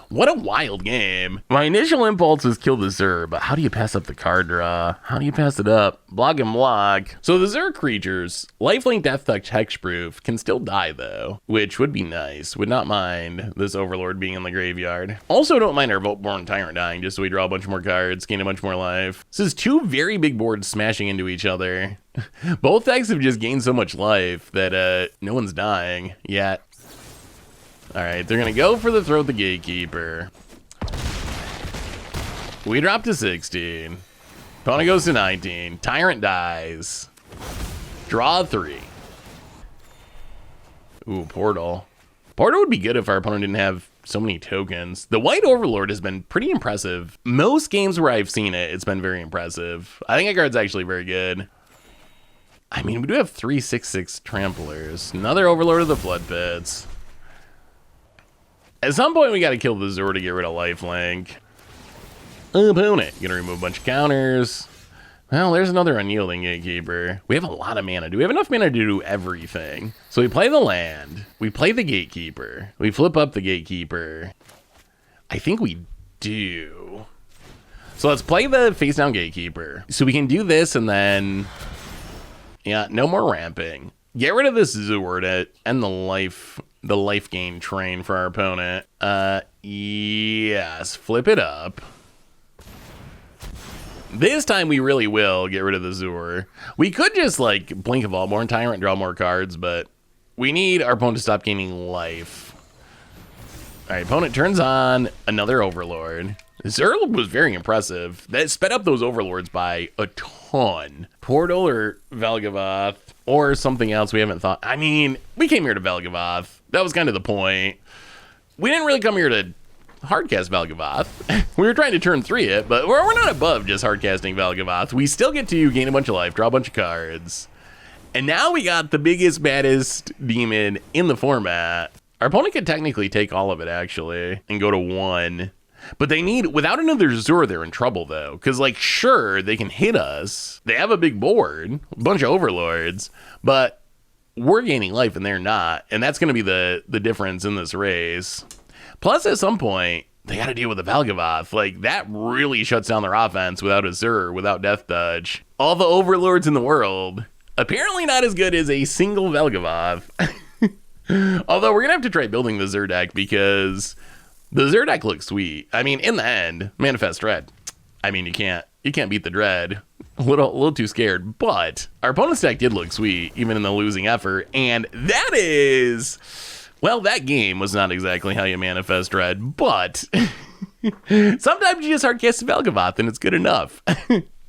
What a wild game. My initial impulse is kill the Zur, but how do you pass up the card draw? How do you pass it up? Block and block. So the Zur creatures, lifelink, death touch, hexproof, can still die though, which would be nice. Would not mind this Overlord being in the graveyard. Also don't mind our Vaultborn Tyrant dying, just so we draw a bunch more cards, gain a bunch more life. This is two very big boards smashing into each other. Both decks have just gained so much life that no one's dying yet. All right, they're gonna go for the Throat the Gatekeeper. We drop to 16. Opponent goes to 19. Tyrant dies. Draw 3. Ooh, Portal. Portal would be good if our opponent didn't have so many tokens. The White Overlord has been pretty impressive. Most games where I've seen it, it's been very impressive. I think that card's actually very good. I mean, we do have 3 6/6 Tramplers. Another Overlord of the Flood Pits. At some point, we got to kill the Zur to get rid of lifelink. Opponent, gonna remove a bunch of counters. Well, there's another Unyielding Gatekeeper. We have a lot of mana. Do we have enough mana to do everything? So we play the land. We play the Gatekeeper. We flip up the Gatekeeper. I think we do. So let's play the face down Gatekeeper. So we can do this and then... Yeah, no more ramping. Get rid of this Zur to end the life gain train for our opponent. Yes, flip it up. This time we really will get rid of the Zur. We could just like blink a Vaultborn Tyrant and draw more cards, but we need our opponent to stop gaining life. All right, opponent turns on another Overlord. Zur was very impressive. That sped up those Overlords by a ton. Portal or Valgavoth or something else we haven't thought. I mean, we came here to Valgavoth. That was kind of the point. We didn't really come here to hardcast Valgavoth. We were trying to turn 3 it, but we're not above just hardcasting Valgavoth. We still get to gain a bunch of life, draw a bunch of cards. And now we got the biggest, baddest demon in the format. Our opponent could technically take all of it, actually, and go to 1. But they need, without another Zur, they're in trouble, though. Because, like, sure, they can hit us. They have a big board, a bunch of Overlords, but we're gaining life and they're not. And that's going to be the difference in this race. Plus, at some point, they got to deal with the Valgavoth. Like, that really shuts down their offense without a Zur, without Death Touch. All the Overlords in the world, apparently not as good as a single Valgavoth. Although, we're going to have to try building the Zur deck because the Zur deck looks sweet. I mean, in the end, Manifest Dread. I mean, you can't beat the Dread. A little too scared, but our opponent's deck did look sweet, even in the losing effort, and that is... Well, that game was not exactly how you manifest Dread, but sometimes you just hardcast Valgavoth and it's good enough.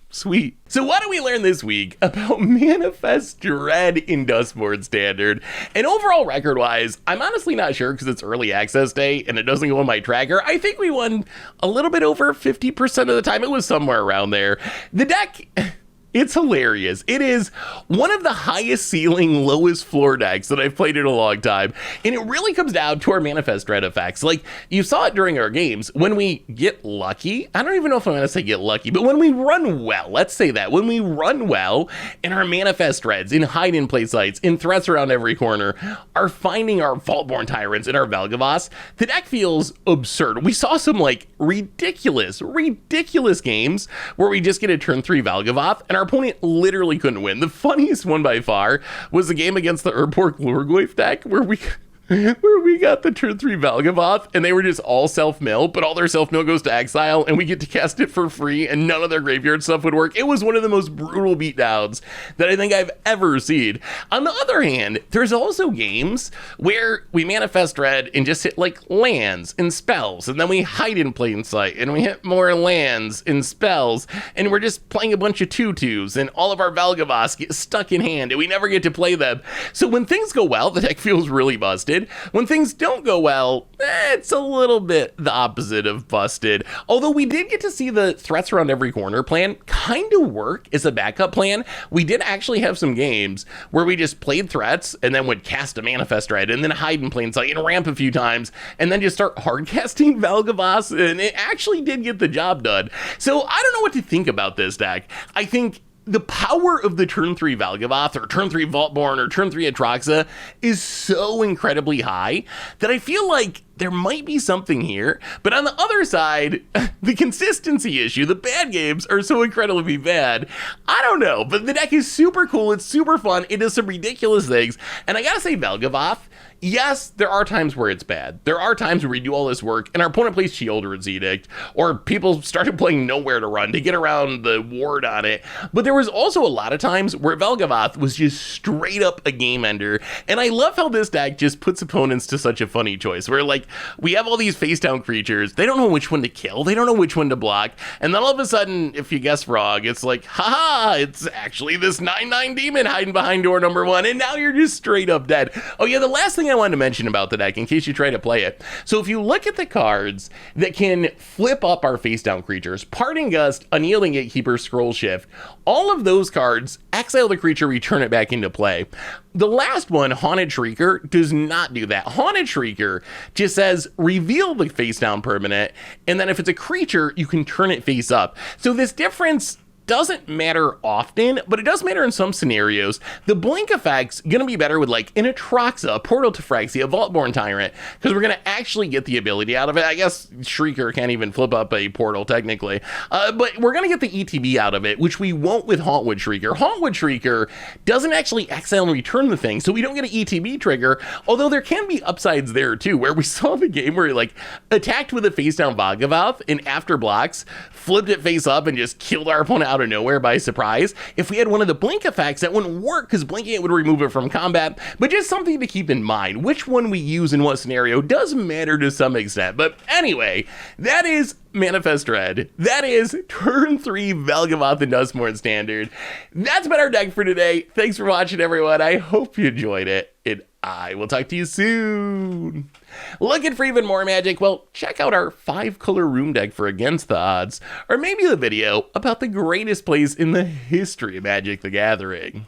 Sweet. So what do we learn this week about Manifest Dread in Duskmourn Standard? And overall record-wise, I'm honestly not sure because it's early access day and it doesn't go on my tracker. I think we won a little bit over 50% of the time. It was somewhere around there. The deck... It's hilarious. It is one of the highest ceiling, lowest floor decks that I've played in a long time. And it really comes down to our Manifest Dread effects. Like, you saw it during our games. When we get lucky, I don't even know if I'm going to say get lucky, but when we run well, let's say that. When we run well, and our Manifest Dreads in hide-in-place sites, in threats around every corner, are finding our Vaultborn Tyrants and our Valgavoths, the deck feels absurd. We saw some, like, ridiculous games where we just get a turn 3 Valgavoth, and our opponent literally couldn't win. The funniest one by far was the game against the Urborg Lurgoyf deck where we got the turn 3 Valgavoth and they were just all self-mill, but all their self-mill goes to exile and we get to cast it for free and none of their graveyard stuff would work. It was one of the most brutal beatdowns that I think I've ever seen. On the other hand, there's also games where we Manifest Dread and just hit like lands and spells, and then we hide in plain sight and we hit more lands and spells, and we're just playing a bunch of 2/2s and all of our Valgavoths get stuck in hand and we never get to play them. So when things go well, the deck feels really busted. When things don't go well, it's a little bit the opposite of busted. Although we did get to see the threats around every corner plan kind of work as a backup plan. We did actually have some games where we just played threats and then would cast a Manifest Dread and then hide in plain sight and ramp a few times and then just start hardcasting Valgavoths, and it actually did get the job done. So I don't know what to think about this deck. I think the power of the turn 3 Valgavoth or turn 3 Vaultborn or turn 3 Atraxa is so incredibly high that I feel like there might be something here. But on the other side, the consistency issue, the bad games are so incredibly bad. I don't know, but the deck is super cool. It's super fun. It does some ridiculous things. And I gotta say, Valgavoth, yes, there are times where it's bad. There are times where we do all this work and our opponent plays Sheoldred's Edict, or people started playing Nowhere to Run to get around the ward on it. But there was also a lot of times where Valgavoth was just straight up a game ender. And I love how this deck just puts opponents to such a funny choice, where like we have all these face down creatures. They don't know which one to kill. They don't know which one to block. And then all of a sudden, if you guess wrong, it's like, haha, it's actually this 9/9 demon hiding behind door number 1. And now you're just straight up dead. Oh yeah, the last thing I wanted to mention about the deck in case you try to play it. So if you look at the cards that can flip up our face down creatures, Parting Gust, Unyielding Gatekeeper, Scroll Shift, all of those cards exile the creature, return it back into play. The last one, Haunted Shrieker, does not do that. Haunted Shrieker just says reveal the face down permanent, and then if it's a creature, you can turn it face up. So this difference doesn't matter often, but it does matter in some scenarios. The blink effect's gonna be better with like an Atraxa, a Portal to Phyrexia, a Vaultborn Tyrant, because we're gonna actually get the ability out of it. I guess Shrieker can't even flip up a portal technically, but we're gonna get the ETB out of it, which we won't with Hauntwood Shrieker. Hauntwood Shrieker doesn't actually exile and return the thing, so we don't get an ETB trigger, although there can be upsides there too, where we saw the game where he like attacked with a face down Valgavoth and after blocks, flipped it face up and just killed our opponent out of nowhere by surprise. If we had one of the blink effects, that wouldn't work because blinking it would remove it from combat, but just something to keep in mind. Which one we use in what scenario does matter to some extent. But anyway, that is Manifest Dread. That is turn 3 Valgavoth and Duskmourn Standard. That's been our deck for today. Thanks for watching, everyone. I hope you enjoyed it, and I will talk to you soon. Looking for even more magic? Well, check out our 5-color room deck for Against the Odds, or maybe the video about the greatest place in the history of Magic the Gathering.